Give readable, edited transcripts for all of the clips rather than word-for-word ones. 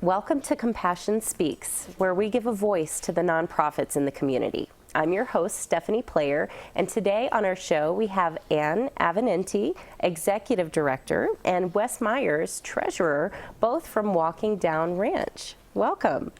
Welcome to Compassion Speaks, where we give a voice to the nonprofits in the community. I'm your host, Stephanie Player, and today on our show we have Ann Avenenti, Executive Director, and Wes Myers, Treasurer, both from Walking Down Ranch. Welcome.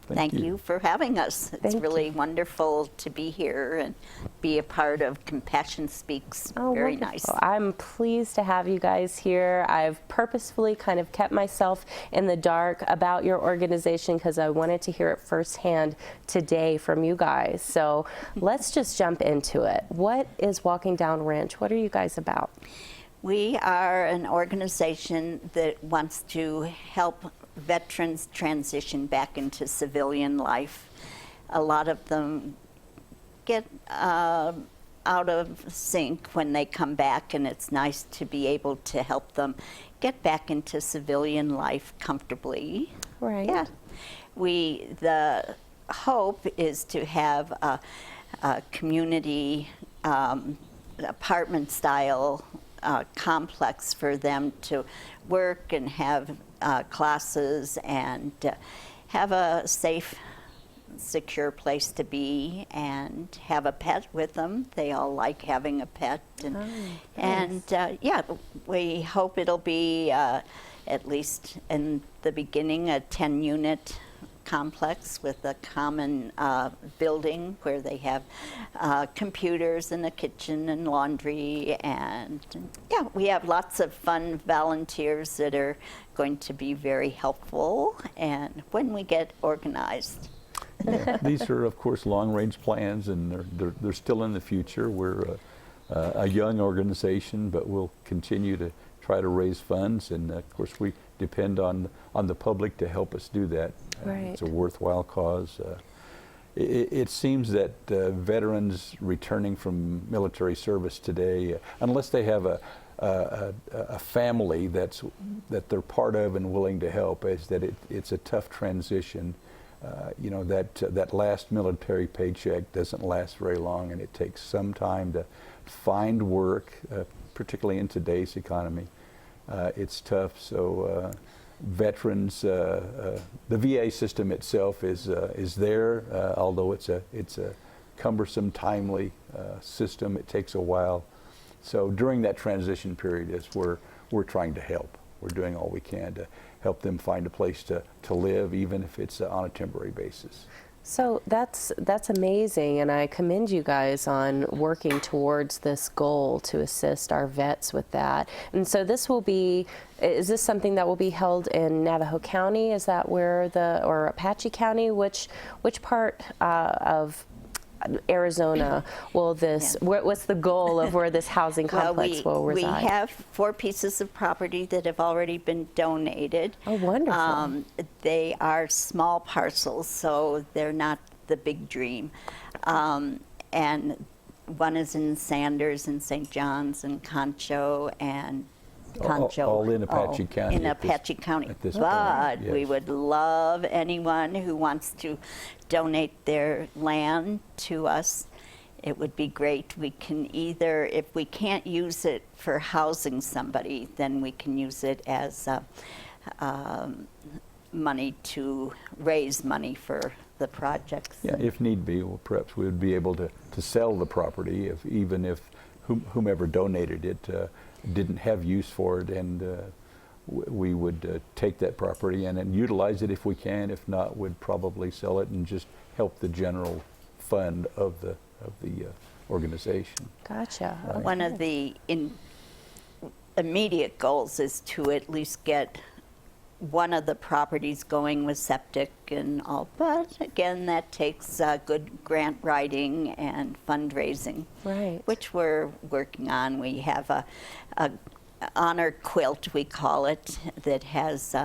Thank you for having us. It's really wonderful to be here and be a part of Compassion Speaks. Very wonderful. Nice. I'm pleased to have you guys here. I've purposefully kind of kept myself in the dark about your organization because I wanted to hear it firsthand today from you guys. So let's just jump into it. What is Walking Down Ranch? What are you guys about? We are an organization that wants to help veterans transition back into civilian life. A lot of them get out of sync when they come back, and it's nice to be able to help them get back into civilian life comfortably. Right. Yeah. The hope is to have a community apartment style complex for them to work and have classes and have a safe, secure place to be and have a pet with them. They all like having a pet. And, yeah, we hope it'll be, at least in the beginning, a 10-unit complex with a common building where they have computers and a kitchen and laundry, and yeah, we have lots of fun volunteers that are going to be very helpful and when we get organized. These are, of course, long-range plans, and they're still in the future. We're a young organization, but we'll continue to try to raise funds, and of course we depend on the public to help us do that. Right. It's a worthwhile cause. It seems that veterans returning from military service today, unless they have a family that they're part of and willing to help, is that it's a tough transition. You know, that last military paycheck doesn't last very long, and it takes some time to find work, particularly in today's economy. It's tough, so veterans, the VA system itself is there, although it's a cumbersome, timely system. It takes a while. So during that transition period is where we're trying to help. We're doing all we can to help them find a place to live, even if it's on a temporary basis. So that's amazing, and I commend you guys on working towards this goal to assist our vets with that. And so is this something that will be held in Navajo County? Is that where or Apache County? Which part of Arizona will this, what's the goal of where this housing complex will reside? We have 4 pieces of property that have already been donated. Oh, wonderful. They are small parcels, so they're not the big dream. And one is in Sanders and St. John's and Concho and all in Apache County. In Apache County. At this but point, yes. We would love anyone who wants to donate their land to us. It would be great. We can either, if we can't use it for housing somebody, then we can use it as money to raise money for the projects. Yeah, if need be, well, perhaps we would be able to sell the property even if whomever donated it didn't have use for it, and we would take that property and utilize it if we can. If not, we'd probably sell it and just help the general fund of the organization. Gotcha. Right. One of the immediate goals is to at least get one of the properties going with septic and all, but again, that takes good grant writing and fundraising, Right. which we're working on. We have a honor quilt, we call it, that has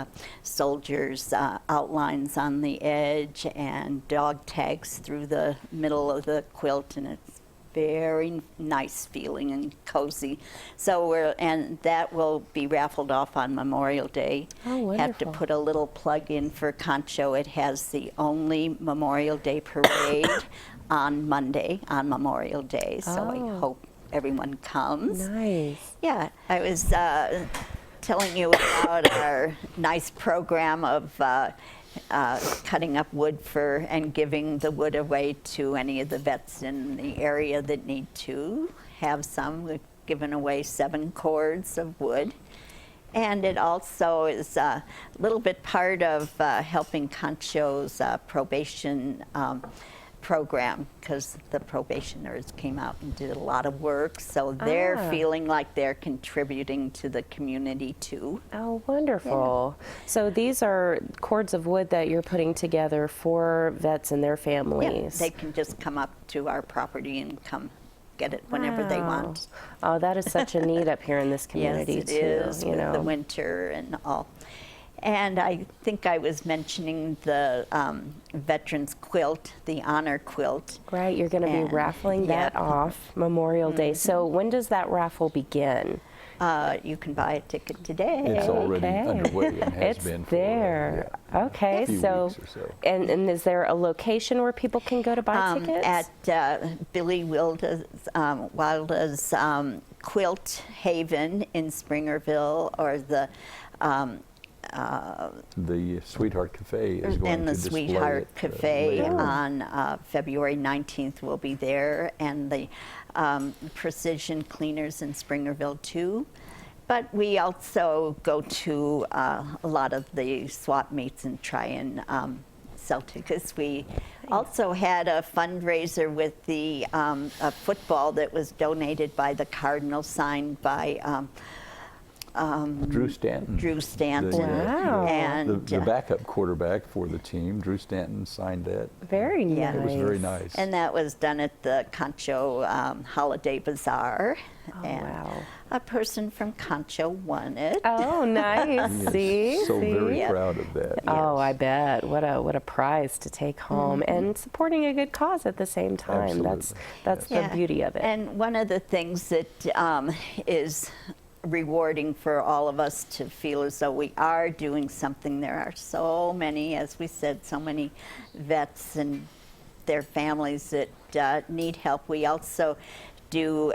soldiers' outlines on the edge and dog tags through the middle of the quilt, and it's very nice feeling and cozy. So and that will be raffled off on Memorial Day. Oh, wonderful. Have to put a little plug in for Concho. It has the only Memorial Day parade on Monday, on Memorial Day. So I hope everyone comes. Nice. Yeah, I was telling you about our nice program of cutting up wood for and giving the wood away to any of the vets in the area that need to have some. We've given away 7 cords of wood. And it also is a little bit part of helping Concho's probation program, because the probationers came out and did a lot of work, so they're feeling like they're contributing to the community too. Oh, wonderful. So these are cords of wood that you're putting together for vets and their families. They can just come up to our property and come get it whenever they want. Oh, that is such a need up here in this community Yes, it too. is, You with know, the winter and all. And I think I was mentioning the veterans quilt, the honor quilt. right? You're going to be And- raffling that Yep. off Memorial Day. So when does that raffle begin? You can buy a ticket today. It's already Okay. underway and has It's been for there. yeah, Okay, a few so, weeks or so. and is there a location where people can go to buy tickets? At Billy Wilda's Quilt Haven in Springerville, or the The Sweetheart Cafe is going and to the display Sweetheart it, Cafe later. on February 19th will be there, and the Precision Cleaners in Springerville too. But we also go to a lot of the swap meets and try and sell tickets. We also had a fundraiser with the a football that was donated by the Cardinals, signed by Drew Stanton. Drew Stanton. Wow. And The backup quarterback for the team, Drew Stanton, signed that. Very nice. Yeah. It was very nice. And that was done at the Concho Holiday Bazaar. Oh, and wow. a person from Concho won it. Oh, nice. He is See? so See? very Yeah. proud of that. Oh, yes. I bet. What a prize to take home, and supporting a good cause at the same time. That's Absolutely. the beauty of it. And one of the things that is rewarding for all of us to feel as though we are doing something. There are so many, as we said, so many vets and their families that need help. We also do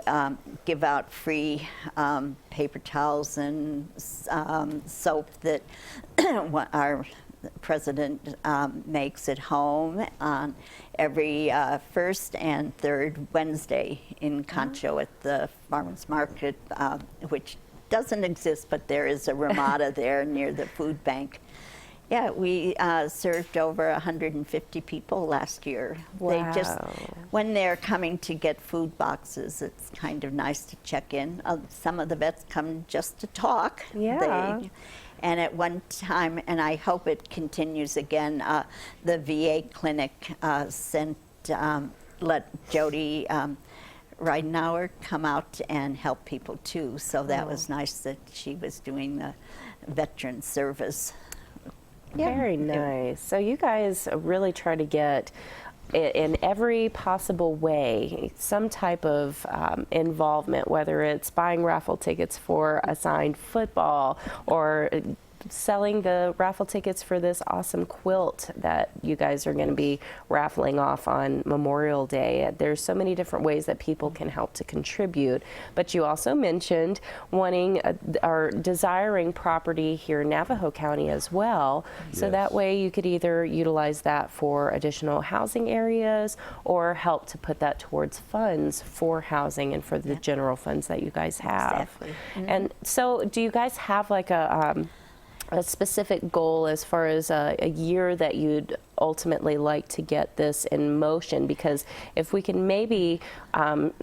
give out free paper towels and soap that our president makes at home on every first and third Wednesday in Concho at the farmers market, which doesn't exist, but there is a Ramada there near the food bank. Yeah, we served over 150 people last year. They just, Wow. when they're coming to get food boxes, it's kind of nice to check in. Some of the vets come just to talk. Yeah. And at one time, and I hope it continues again, the VA clinic let Jody Reidenauer come out and help people too. So that was nice that she was doing the veteran service. Very nice. So you guys really try to get in every possible way some type of involvement, whether it's buying raffle tickets for a signed football or selling the raffle tickets for this awesome quilt that you guys are going to be raffling off on Memorial Day. There's so many different ways that people can help to contribute, but you also mentioned wanting or desiring property here in Navajo County as well, so Yes. that way you could either utilize that for additional housing areas or help to put that towards funds for housing and for the general funds that you guys have. Exactly. And so do you guys have like a specific goal as far as a year that you'd ultimately like to get this in motion? Because if we can maybe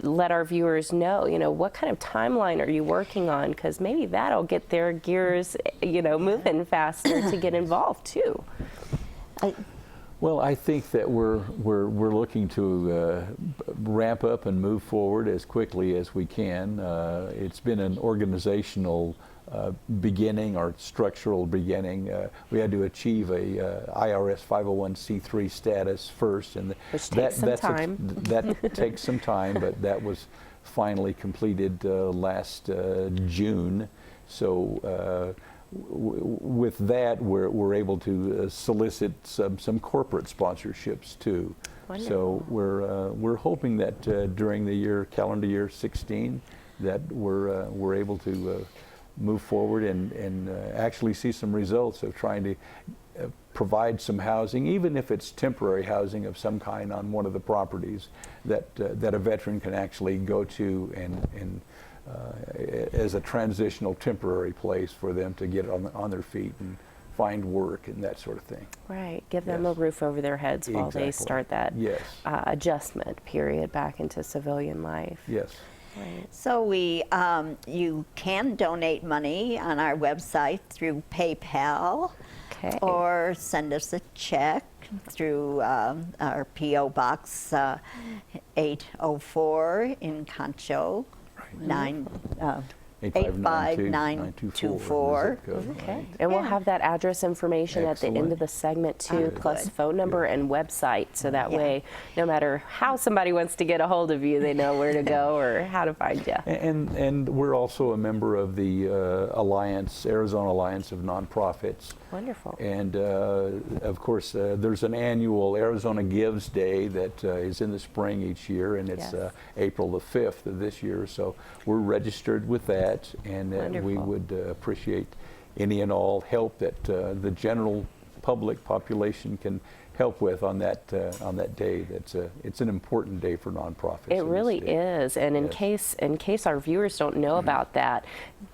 let our viewers know, what kind of timeline are you working on? Because maybe that'll get their gears, moving faster to get involved too. Well, I think that we're looking to ramp up and move forward as quickly as we can. It's been an organizational beginning or structural beginning. We had to achieve a IRS 501c3 status first, and Which takes some time. That takes some time, but that was finally completed last June. So with that, we're able to solicit some corporate sponsorships too. Wonderful. So we're hoping that during the calendar year 16, that we're able to move forward and actually see some results of trying to provide some housing, even if it's temporary housing of some kind on one of the properties that that a veteran can actually go to and as a transitional temporary place for them to get on their feet and find work and that sort of thing. Right. Give them Yes. a roof over their heads while they Exactly. start that Yes. adjustment period back into civilian life. Yes. Right. So you can donate money on our website through PayPal, Okay. or send us a check through our P.O. Box 804 in Concho, 85924. Okay. And we'll Yeah. have that address information at the end Excellent. of the segment too, Oh, plus good. phone number and website. So that Yeah. way, no matter how somebody wants to get a hold of you, they know where to go or how to find you. And we're also a member of the Alliance, Arizona Alliance of Nonprofits. Wonderful. And of course, there's an annual Arizona Gives Day that is in the spring each year, and it's Yes. April the 5th of this year. So we're registered with that, and we Wonderful. would appreciate any and all help that the general public population can help with on that day. It's an important day for nonprofits. It in the really state. is, and in Yes. case our viewers don't know about that,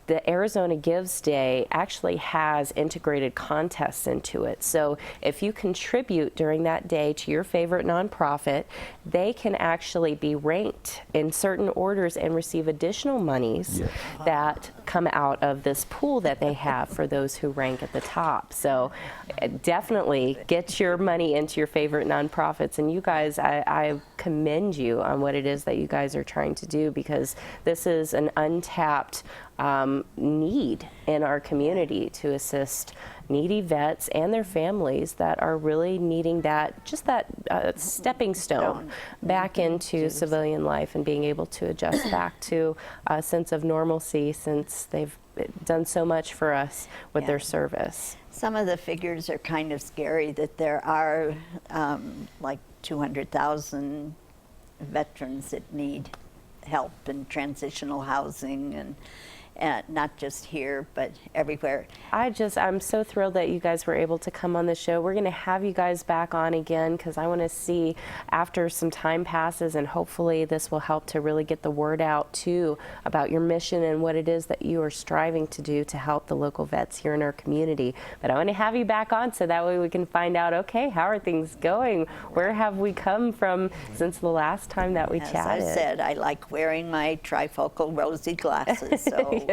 the Arizona Gives Day actually has integrated contests into it. So if you contribute during that day to your favorite nonprofit, they can actually be ranked in certain orders and receive additional monies Yes. that come out of this pool that they have for those who rank at the top. So definitely get your money into your favorite nonprofits, and you guys, I commend you on what it is that you guys are trying to do, because this is an untapped need in our community to assist needy vets and their families that are really needing that, just that stepping stone back into civilian life and being able to adjust back to a sense of normalcy, since they've done so much for us with their service. Some of the figures are kind of scary, that there are like 200,000 veterans that need help in transitional housing, and not just here, but everywhere. I'm so thrilled that you guys were able to come on the show. We're going to have you guys back on again, because I want to see, after some time passes, and hopefully this will help to really get the word out too about your mission and what it is that you are striving to do to help the local vets here in our community. But I want to have you back on so that way we can find out, okay, how are things going? Where have we come from since the last time that we As chatted? I said, I like wearing my trifocal rosy glasses, so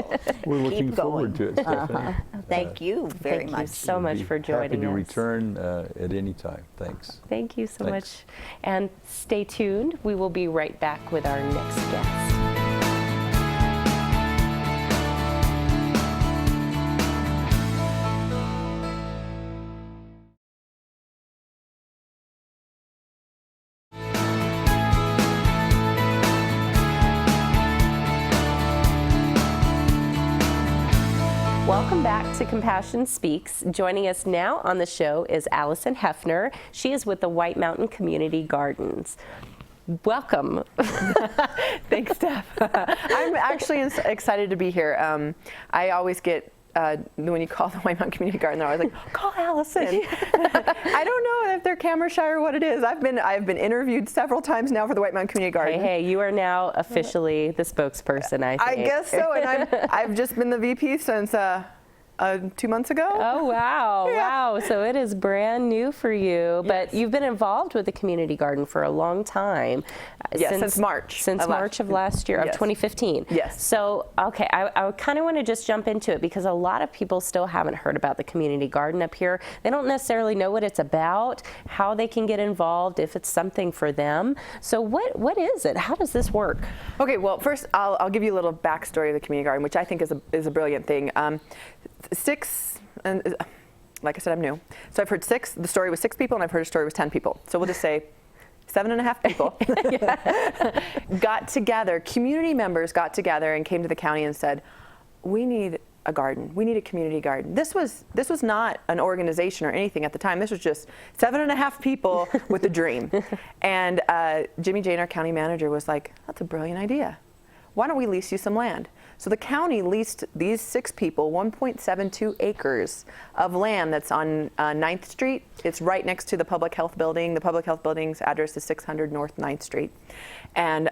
We're looking keep forward to going. it, Stephanie. Thank you very Thank you much. so much for joining Happy to us. return at any time. Thanks. Thank you so Thanks. much. And stay tuned. We will be right back with our next guest. Welcome back to Compassion Speaks. Joining us now on the show is Allison Hefner. She is with the White Mountain Community Gardens. Welcome. Thanks, Steph. I'm actually excited to be here. I always get, when you call the White Mountain Community Garden, they're always like, call Allison. I don't know if they're camera shy or what it is. I've been interviewed several times now for the White Mountain Community Garden. Hey, you are now officially the spokesperson, I think. I guess so, and I've just been the VP since 2 months ago. Oh, wow. Yeah. Wow. So it is brand new for you, but you've been involved with the community garden for a long time. Yes, since March Since of last- March of last year, of Yes. 2015. Yes. So, okay, I kind of want to just jump into it, because a lot of people still haven't heard about the community garden up here. They don't necessarily know what it's about, how they can get involved, if it's something for them. So what is it? How does this work? Okay, well, first I'll give you a little backstory of the community garden, which I think is a brilliant thing. Like I said, I'm new, so I've heard the story was 6 people, and I've heard a story was 10 people. So we'll just say 7.5 people got together. Community members got together and came to the county and said, "We need a garden. We need a community garden." This was not an organization or anything at the time. This was just 7.5 people with a dream. And Jimmy Jane, our county manager, was like, "That's a brilliant idea. Why don't we lease you some land?" So the county leased these 6 people 1.72 acres of land that's on 9th Street. It's right next to the public health building. The public health building's address is 600 North 9th Street. And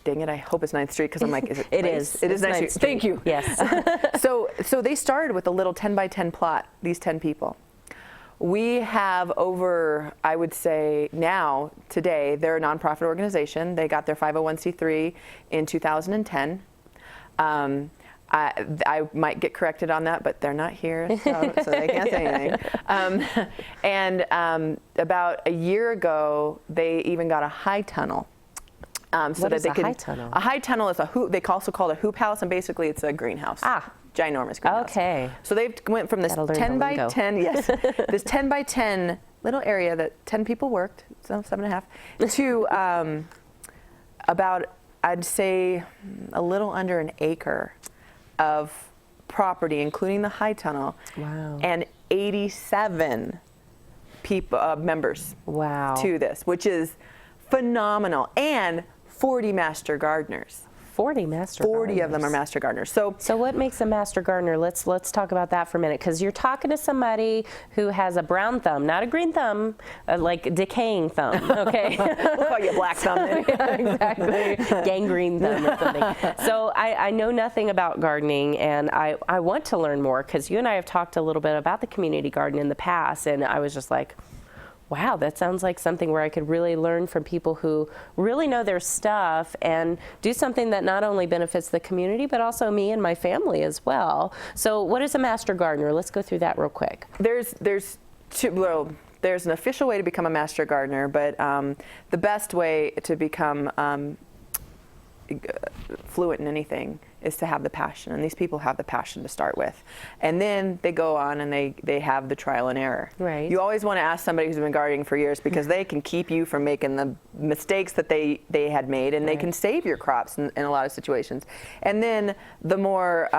dang it, I hope it's 9th Street because I'm like, is it? It Place? is. It is It's 9th Street. 9th Street. Thank you. Yes. So they started with a little 10 by 10 plot, these 10 people. We have over, I would say now, today, they're a nonprofit organization. They got their 501c3 in 2010. I might get corrected on that, but they're not here, so they can't say anything. About a year ago, they even got a high tunnel. What is a high tunnel? A high tunnel is a hoop. They also call it a hoop house, and basically it's a greenhouse. Ginormous greenhouse. Okay. So they've went from this Gotta learn 10 the by lingo. 10, yes, this 10 by 10 little area that 10 people worked, so 7.5, to about, I'd say, a little under an acre of property, including the high tunnel. Wow. And 87 people, members Wow. to this, which is phenomenal, and 40 master gardeners. 40 master 40 of them are gardeners. master gardeners. So what makes a master gardener? Let's talk about that for a minute, because you're talking to somebody who has a brown thumb, not a green thumb, like decaying thumb. Okay. we'll call you a black thumb then. Yeah, exactly. Gangrene thumb or something. So I know nothing about gardening, and I want to learn more, because you and I have talked a little bit about the community garden in the past, and I was just like, wow, that sounds like something where I could really learn from people who really know their stuff and do something that not only benefits the community, but also me and my family as well. So what is a master gardener? Let's go through that real quick. There's an official way to become a master gardener, but the best way to become fluent in anything is to have the passion, and these people have the passion to start with, and then they go on and they have the trial and error. Right. You always want to ask somebody who's been gardening for years, because they can keep you from making the mistakes that they had made, and they can save your crops in a lot of situations. And then the more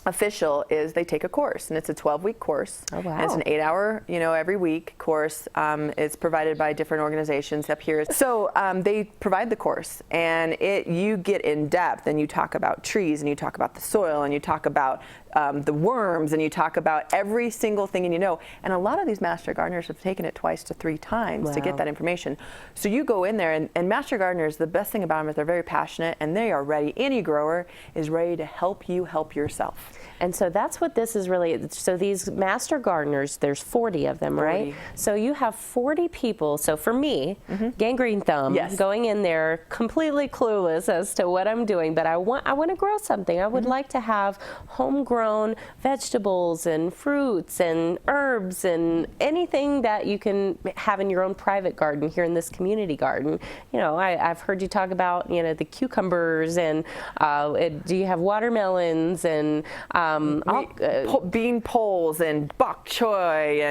official is they take a course, and it's a 12-week course. Oh, wow. And it's an 8-hour, every week course. It's provided by different organizations up here. So they provide the course, and you get in depth, and you talk about trees, and you talk about the soil, and you talk about the worms, and you talk about every single thing, and And a lot of these master gardeners have taken it 2 to 3 times to Wow. get that information. So you go in there, and master gardeners, the best thing about them is they're very passionate, and they are ready. Any grower is ready to help you help yourself. And so that's what this is really. So these master gardeners, there's 40 of them, right? 40. So you have 40 people. So for me, gangrene thumb, Yes. going in there completely clueless as to what I'm doing, but I want to grow something. I would like to have homegrown vegetables and fruits and herbs and anything that you can have in your own private garden here in this community garden. I've heard you talk about the cucumbers, and do you have watermelons and bean poles and bok choy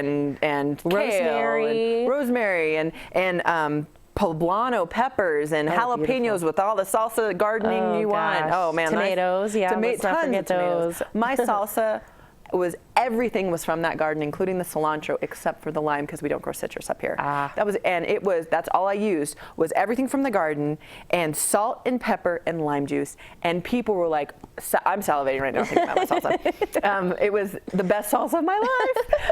and kale Rosemary. and poblano peppers and jalapenos beautiful. with all the salsa gardening you want. Gosh. Oh man, Tomatoes, yeah, let's not tons forget of tomatoes. those. My salsa was everything was from that garden, including the cilantro, except for the lime, because we don't grow citrus up here. That's all I used was everything from the garden, and salt and pepper and lime juice. And people were like, I'm salivating right now thinking about my salsa. It was the best salsa of my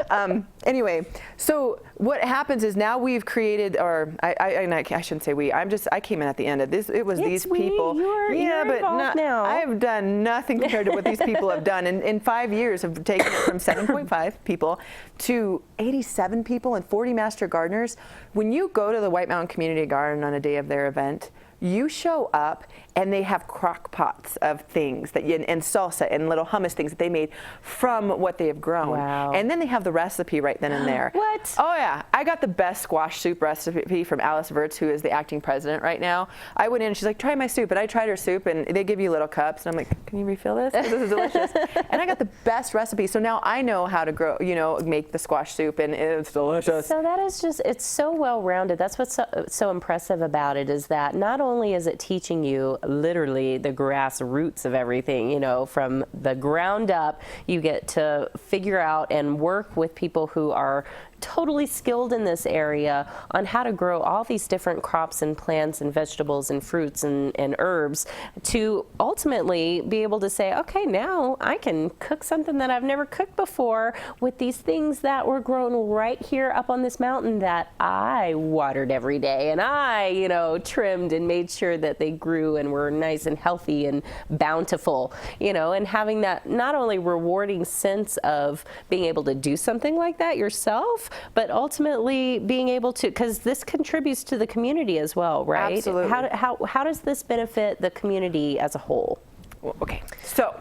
life. Anyway, so what happens is now we've created, or I shouldn't say we. I came in at the end of this. It was these we. people. You're involved now. I have done nothing compared to what these people have done. In 5 years, have taken it from 7.5 people to 87 people and 40 master gardeners. When you go to the White Mountain Community Garden on a day of their event, you show up and they have crock pots of things and salsa and little hummus things that they made from what they have grown. Wow. And then they have the recipe right then and there. What? Oh yeah, I got the best squash soup recipe from Alice Wirtz, who is the acting president right now. I went in and she's like, try my soup, and I tried her soup, and they give you little cups, and I'm like, can you refill this? This is delicious. And I got the best recipe, so now I know how to grow, make the squash soup, and it's delicious. So that is it's so well-rounded. That's what's so impressive about it, is that not only only is it teaching you literally the grassroots of everything, you know, from the ground up, you get to figure out and work with people who are totally skilled in this area on how to grow all these different crops and plants and vegetables and fruits and herbs to ultimately be able to say, okay, now I can cook something that I've never cooked before with these things that were grown right here up on this mountain that I watered every day and I, you know, trimmed and made sure that they grew and were nice and healthy and bountiful, you know, and having that not only rewarding sense of being able to do something like that yourself, but ultimately being able to, because this contributes to the community as well, right? Absolutely. How does this benefit the community as a whole? Well, okay, so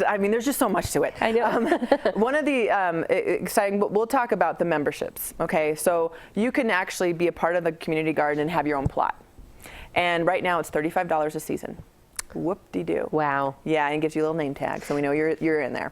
I mean, there's just so much to it. I know. One of the exciting, we'll talk about the memberships. Okay, so you can actually be a part of the community garden and have your own plot. And right now it's $35 a season. Whoop-de-doo. Wow. Yeah, and it gives you a little name tag, so we know you're in there.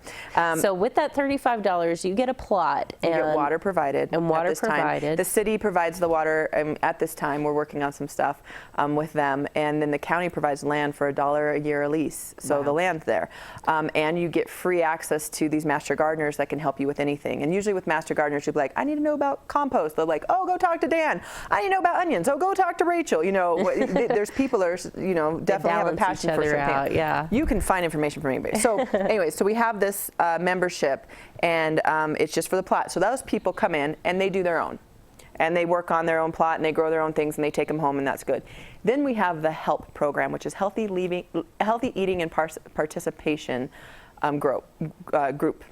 So with that $35, you get a plot You and get water provided. and water at this time. provided. The city provides the water. At this time, we're working on some stuff with them, and then the county provides land for $1 a year a lease. So the land's there, and you get free access to these master gardeners that can help you with anything. And usually with master gardeners, you'll be like, I need to know about compost. They're like, oh, go talk to Dan. I need to know about onions. Oh, go talk to Rachel. You know, there's people that are, you know, definitely have a balance passion each for other something. out, yeah. You can find information from anybody. So anyway, so we have this membership, and it's just for the plot. So those people come in and they do their own. And they work on their own plot and they grow their own things and they take them home, and that's good. Then we have the HELP program, which is healthy eating and participation group.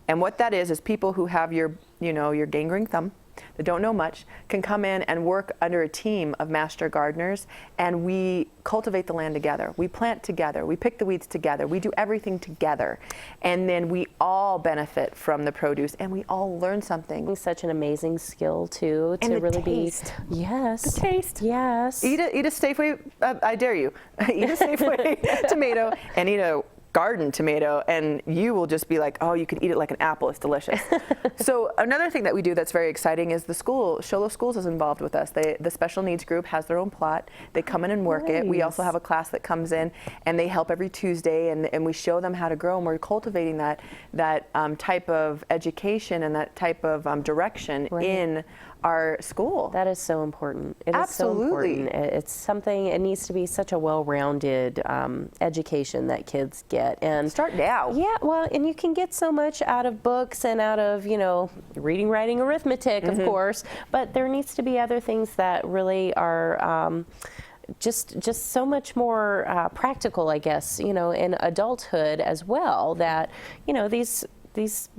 And what that is people who have your gangrene thumb, that don't know much, can come in and work under a team of master gardeners, and we cultivate the land together. We plant together. We pick the weeds together. We do everything together. And then we all benefit from the produce, and we all learn something. Such an amazing skill too, And to the really taste. be. Yes. The taste. Yes. Eat a Safeway, I dare you. Eat a Safeway tomato and eat a garden tomato, and you will just be like, oh, you could eat it like an apple. It's delicious. So another thing that we do that's very exciting is the school. Sholo Schools is involved with us. The special needs group has their own plot. They come in and work it. We also have a class that comes in, and they help every Tuesday, and we show them how to grow, and we're cultivating that type of education and that type of direction in our school. That is so important. It Absolutely. is so important. It's something, it needs to be such a well-rounded education that kids get. And Start now. Yeah, well, and you can get so much out of books and out of, you know, reading, writing, arithmetic, of course, but there needs to be other things that really are just so much more practical, I guess, you know, in adulthood as well, that, you know, these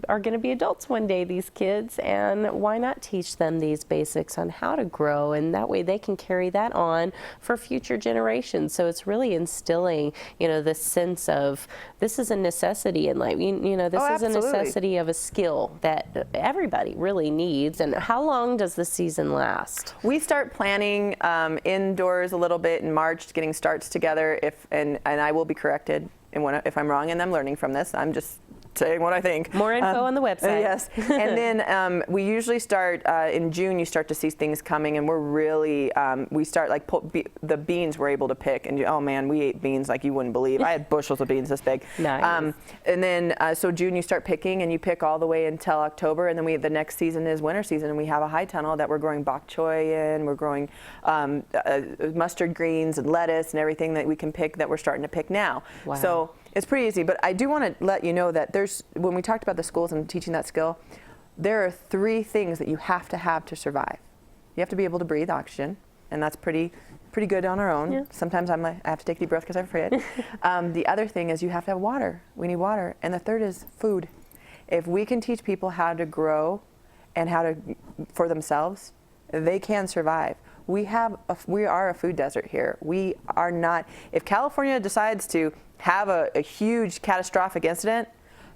are going to be adults one day, these kids, and why not teach them these basics on how to grow, and that way they can carry that on for future generations. So it's really instilling, you know, this sense of this is a necessity in life. You know, this is a necessity of a skill that everybody really needs. And how long does the season last? We start planning indoors a little bit in March, getting starts together. And I will be corrected if I'm wrong, and I'm learning from this. I'm just saying what I think. More info on the website. Yes. And then we usually start in June. You start to see things coming, and we're really we start like the beans we're able to pick, and oh man, we ate beans like you wouldn't believe. I had bushels of beans this big. Nice. And then so June you start picking, and you pick all the way until October, and then the next season is winter season, and we have a high tunnel that we're growing bok choy in. We're growing mustard greens and lettuce and everything that we can pick that we're starting to pick now. Wow. So it's pretty easy, but I do want to let you know that when we talked about the schools and teaching that skill, there are 3 things that you have to survive. You have to be able to breathe oxygen, and that's pretty good on our own. Yeah. Sometimes I have to take a deep breath because I'm afraid. The other thing is you have to have water. We need water. And the third is food. If we can teach people how to grow and how to for themselves, they can survive. We are a food desert here. We are not. If California decides to have a huge catastrophic incident,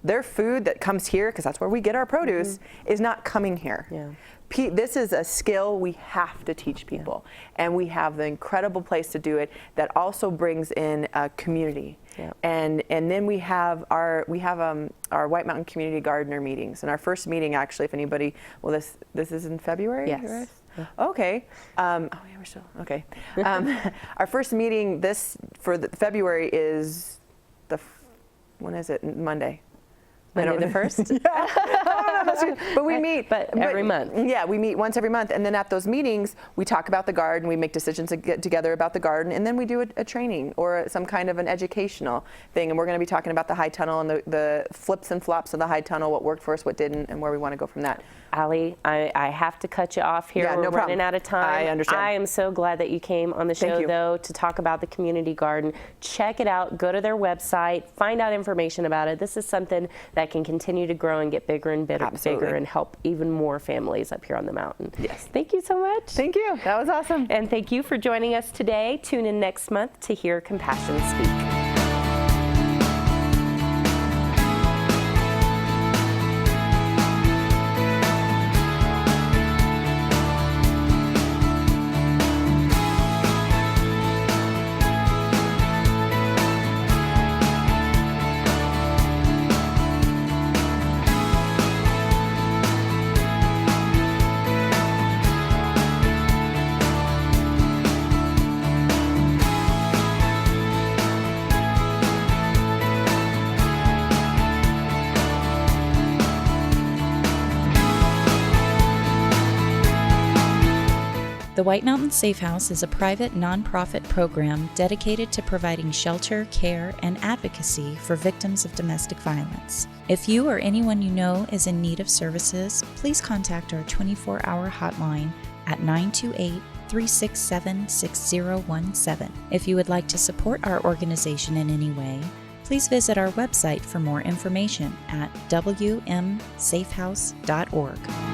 their food that comes here, because that's where we get our produce, is not coming here. Yeah. This is a skill we have to teach people, and we have the incredible place to do it that also brings in a community. Yep. And then we have our White Mountain Community Gardener meetings. And our first meeting, actually, if anybody, well, this is in February, Yes. right? Okay. Oh yeah, we're still okay. Our first meeting for February is when is it? Monday. Monday the 1st? But we meet. But every month. Yeah, we meet once every month. And then at those meetings, we talk about the garden, we make decisions to get together about the garden, and then we do a training or some kind of an educational thing. And we're going to be talking about the high tunnel and the flips and flops of the high tunnel, what worked for us, what didn't, and where we want to go from that. Allie, I have to cut you off here. Yeah, We're no problem. running out of time. I understand. I am so glad that you came on the show, Thank you. though, to talk about the community garden. Check it out. Go to their website. Find out information about it. This is something that can continue to grow and get bigger and bigger Absolutely. and help even more families up here on the mountain. Yes. Thank you so much. Thank you. That was awesome. And thank you for joining us today. Tune in next month to hear Compassion speak. The White Mountain Safe House is a private, nonprofit program dedicated to providing shelter, care, and advocacy for victims of domestic violence. If you or anyone you know is in need of services, please contact our 24-hour hotline at 928-367-6017. If you would like to support our organization in any way, please visit our website for more information at wmsafehouse.org.